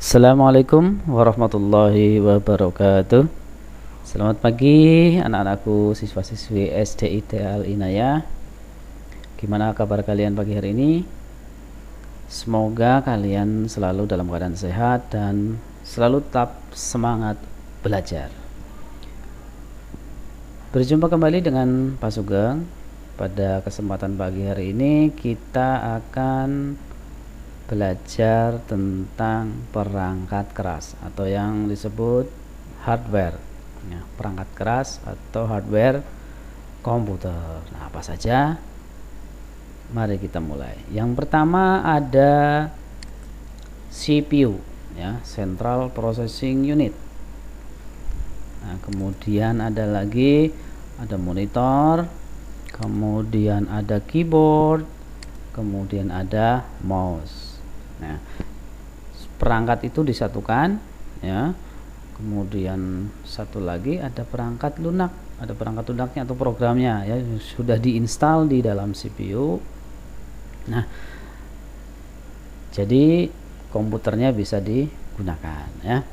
Assalamualaikum warahmatullahi wabarakatuh. Selamat pagi anak-anakku, siswa-siswi SDIT Al Inayah. Gimana kabar kalian pagi hari ini? Semoga kalian selalu dalam keadaan sehat dan selalu tetap semangat belajar. Berjumpa kembali dengan Pak Sugeng. Pada kesempatan pagi hari ini kita akan belajar tentang perangkat keras atau yang disebut hardware ya, perangkat keras atau hardware komputer. Nah, apa saja? Mari kita mulai. Yang pertama ada CPU ya, Central Processing Unit. Nah, kemudian ada lagi ada monitor, kemudian ada keyboard, kemudian ada mouse. Nah, perangkat itu disatukan ya. Kemudian satu lagi ada perangkat lunak, ada perangkat lunaknya atau programnya ya, sudah diinstal di dalam CPU. Nah, jadi komputernya bisa digunakan ya.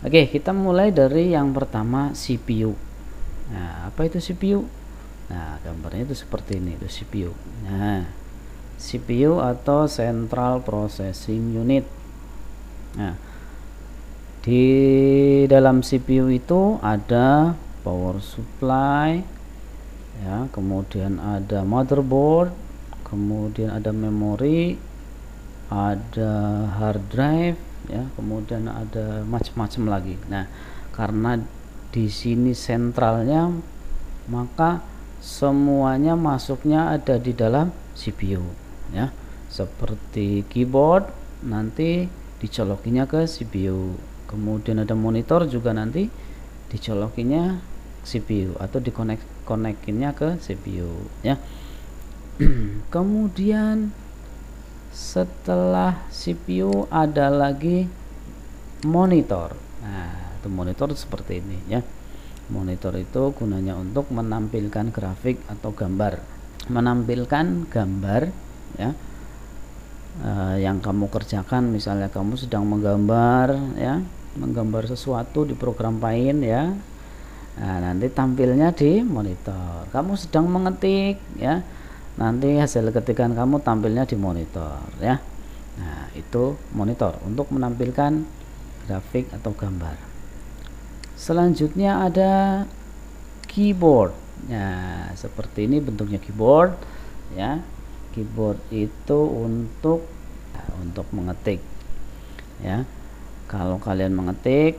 Oke, kita mulai dari yang pertama, CPU. Nah, apa itu CPU? Nah, gambarnya itu seperti ini, itu CPU. Nah, CPU atau Central Processing Unit. Nah, di dalam CPU itu ada power supply ya, kemudian ada motherboard, kemudian ada memori, ada hard drive ya, kemudian ada macam-macam lagi. Nah, karena di sini sentralnya, maka semuanya masuknya ada di dalam CPU ya, seperti keyboard nanti dicolokinya ke CPU, kemudian ada monitor juga nanti dicolokinya CPU atau dikonekinnya ke CPU ya. Kemudian setelah CPU ada lagi monitor. Nah, itu monitor seperti ini ya. Monitor itu gunanya untuk menampilkan grafik atau gambar, menampilkan gambar ya, yang kamu kerjakan. Misalnya kamu sedang menggambar ya, menggambar sesuatu di program Paint ya. Nah, nanti tampilnya di monitor. Kamu sedang mengetik ya, nanti hasil ketikan kamu tampilnya di monitor ya. Nah, itu monitor untuk menampilkan grafik atau gambar. Selanjutnya ada keyboard. Nah, seperti ini bentuknya keyboard ya. Keyboard itu untuk mengetik ya. Kalau kalian mengetik,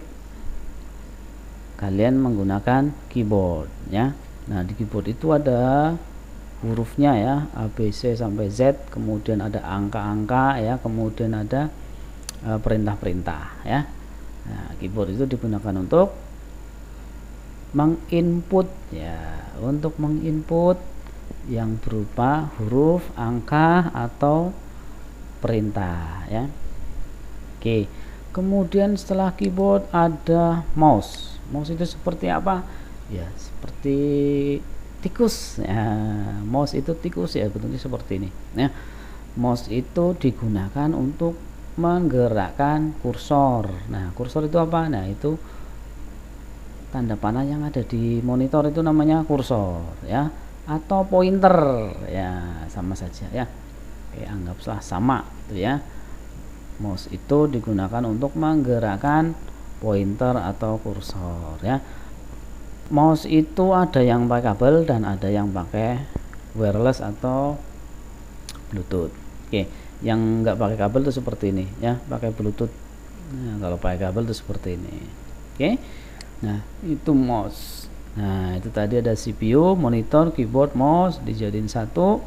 kalian menggunakan keyboard ya. Nah, di keyboard itu ada hurufnya ya, A B C sampai Z, kemudian ada angka-angka ya, kemudian ada perintah-perintah ya. Nah, keyboard itu digunakan untuk menginput ya, untuk menginput yang berupa huruf, angka atau perintah ya. Oke. Kemudian setelah keyboard ada mouse. Mouse itu seperti apa? Ya, seperti tikus ya. Mouse itu tikus ya, bentuknya seperti ini ya. Mouse itu digunakan untuk menggerakkan kursor. Nah, kursor itu apa? Nah, itu tanda panah yang ada di monitor itu namanya kursor ya, atau pointer ya, sama saja ya. Oke, anggaplah sama itu ya. Mouse itu digunakan untuk menggerakkan pointer atau kursor ya. Mouse itu ada yang pakai kabel dan ada yang pakai wireless atau Bluetooth. Oke, yang nggak pakai kabel itu seperti ini ya, pakai Bluetooth. Nah, kalau pakai kabel itu seperti ini. Oke. Nah, itu mouse. Nah, itu tadi ada CPU, monitor, keyboard, mouse dijadiin satu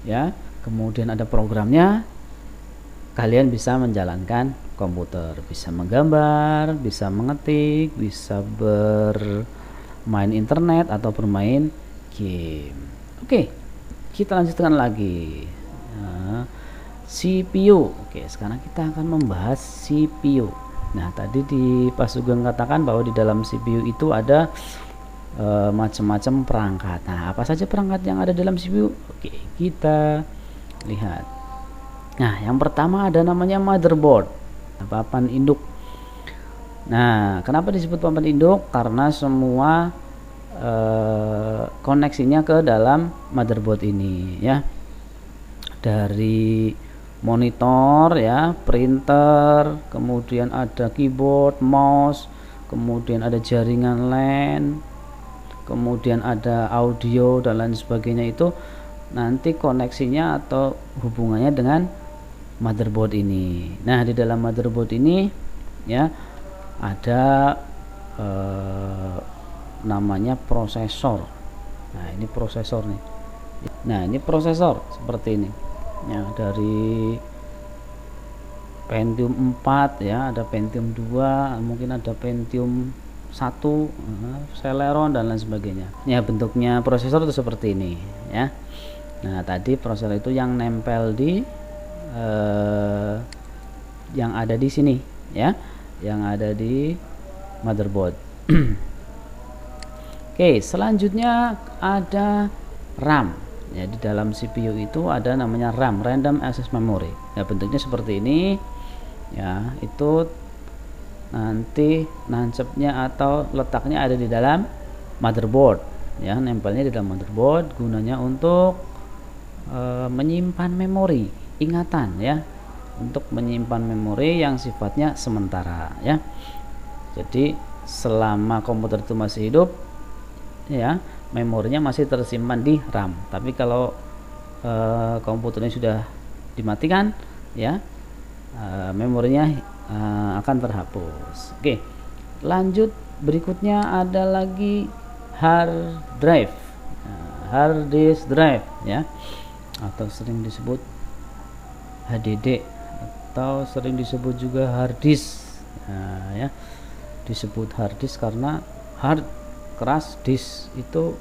ya. Kemudian ada programnya. Kalian bisa menjalankan komputer, bisa menggambar, bisa mengetik, bisa bermain internet atau bermain game. Oke, kita lanjutkan lagi. Nah, CPU. Oke, sekarang kita akan membahas CPU. Nah, tadi di Pak Sugeng katakan bahwa di dalam CPU itu ada macam-macam perangkat. Nah, apa saja perangkat yang ada dalam CPU? Oke, kita lihat. Nah, yang pertama ada namanya motherboard. papan induk. Nah, kenapa disebut papan induk? Karena semua koneksinya ke dalam motherboard ini ya, dari monitor ya, printer, kemudian ada keyboard, mouse, kemudian ada jaringan LAN, kemudian ada audio dan lain sebagainya. Itu nanti koneksinya atau hubungannya dengan motherboard ini. Nah, di dalam motherboard ini ya ada namanya prosesor. Nah, ini prosesor nih. Nah, ini prosesor seperti ini ya, dari Pentium 4 ya, ada Pentium 2, mungkin ada Pentium 1, Celeron dan lain sebagainya. Ya, bentuknya prosesor itu seperti ini ya. Nah, tadi prosesor itu yang nempel di yang ada di sini ya, yang ada di motherboard. Oke, selanjutnya ada RAM. Ya, di dalam CPU itu ada namanya RAM, Random Access Memory. Ya, bentuknya seperti ini. Ya, itu nanti nancepnya atau letaknya ada di dalam motherboard. Ya, nempelnya di dalam motherboard, gunanya untuk menyimpan memori, ingatan ya. Untuk menyimpan memori yang sifatnya sementara ya. Jadi selama komputer itu masih hidup ya, memorinya masih tersimpan di RAM. Tapi kalau komputernya sudah dimatikan ya, memorinya akan terhapus. Oke, lanjut, berikutnya ada lagi hard drive, hard disk drive ya, atau sering disebut HDD, atau sering disebut juga hard disk. Nah, ya, disebut hard disk karena hard, keras, disk itu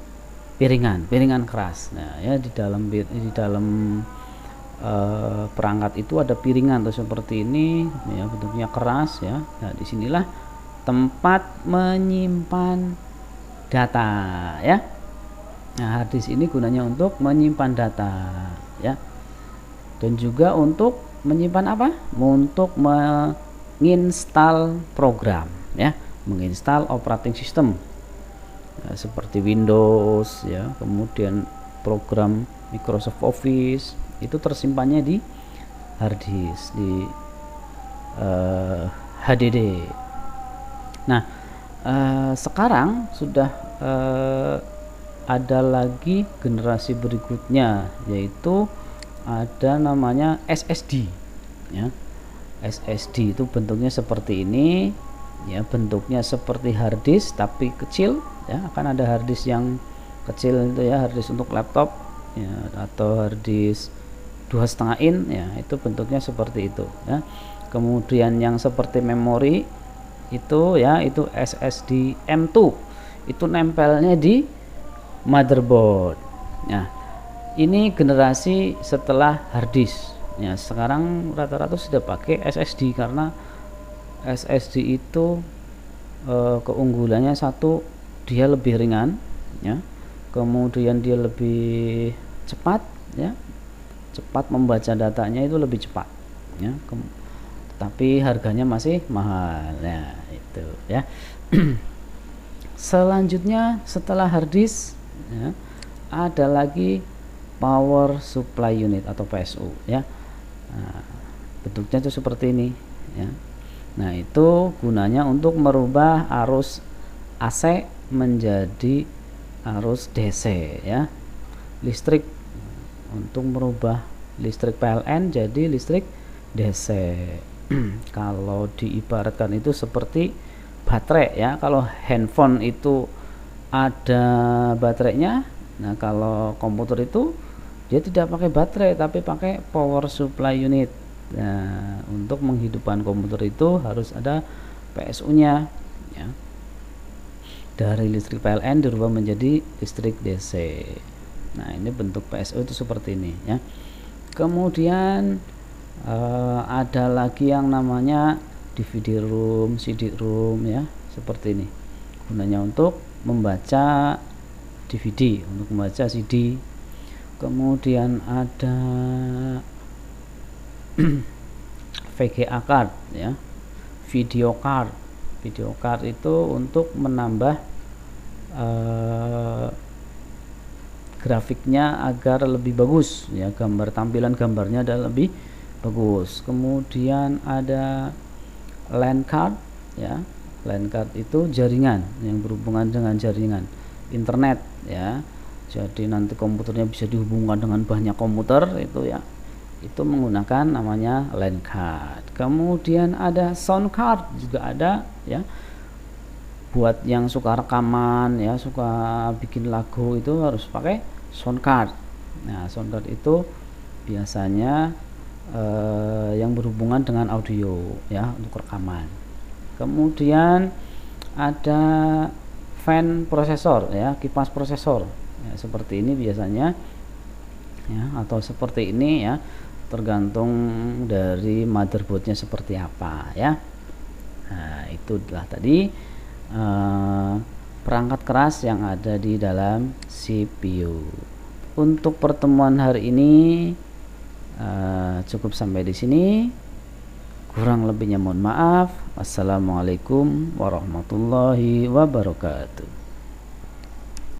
piringan keras. Nah, ya, di dalam perangkat itu ada piringan tuh seperti ini ya, bentuknya keras ya. Nah, disinilah tempat menyimpan data ya. Nah, hard disk ini gunanya untuk menyimpan data ya, dan juga untuk menyimpan apa? Untuk menginstal program ya, menginstal operating system ya, seperti Windows ya, kemudian program Microsoft Office itu tersimpannya di hard disk, di HDD. Nah, sekarang sudah ada lagi generasi berikutnya, yaitu ada namanya SSD ya. SSD itu bentuknya seperti ini ya, bentuknya seperti hard disk tapi kecil ya. Akan ada hard disk yang kecil itu ya, hard disk untuk laptop ya, atau hard disk 2,5 in ya, itu bentuknya seperti itu ya. Kemudian yang seperti memori itu ya, itu SSD M2, itu nempelnya di motherboard. Nah, ini generasi setelah hard disk ya. Sekarang rata-rata sudah pakai SSD karena SSD itu keunggulannya satu, dia lebih ringan ya, kemudian dia lebih cepat ya, cepat membaca datanya itu lebih cepat ya, tapi harganya masih mahal ya, itu ya. Selanjutnya setelah hard disk ya, ada lagi power supply unit atau PSU ya. Nah, bentuknya itu seperti ini ya. Nah, itu gunanya untuk merubah arus AC menjadi arus DC ya, listrik, untuk merubah listrik PLN jadi listrik DC. Kalau diibaratkan itu seperti baterai ya. Kalau handphone itu ada baterainya, nah kalau komputer itu dia tidak pakai baterai tapi pakai power supply unit. Nah, untuk menghidupkan komputer itu harus ada PSU-nya ya. Dari listrik PLN dirubah menjadi listrik DC. Nah, ini bentuk PSU itu seperti ini ya. Kemudian ada lagi yang namanya DVD room, CD room ya, seperti ini. Gunanya untuk membaca DVD, untuk membaca CD. Kemudian ada VGA card ya. video card. Video card itu untuk menambah grafiknya agar lebih bagus ya, tampilan gambarnya ada lebih bagus. Kemudian ada LAN card ya. LAN card itu jaringan yang berhubungan dengan jaringan internet ya. Jadi nanti komputernya bisa dihubungkan dengan banyak komputer itu ya. Itu menggunakan namanya LAN card. Kemudian ada sound card juga ada ya. Buat yang suka rekaman ya, suka bikin lagu itu harus pakai sound card. Nah, sound card itu biasanya yang berhubungan dengan audio ya, untuk rekaman. Kemudian ada fan prosesor ya, kipas prosesor ya, seperti ini biasanya ya, atau seperti ini ya, tergantung dari motherboardnya seperti apa ya. Nah, itulah tadi perangkat keras yang ada di dalam CPU. Untuk pertemuan hari ini cukup sampai di sini. Kurang lebihnya mohon maaf. Wassalamualaikum warahmatullahi wabarakatuh.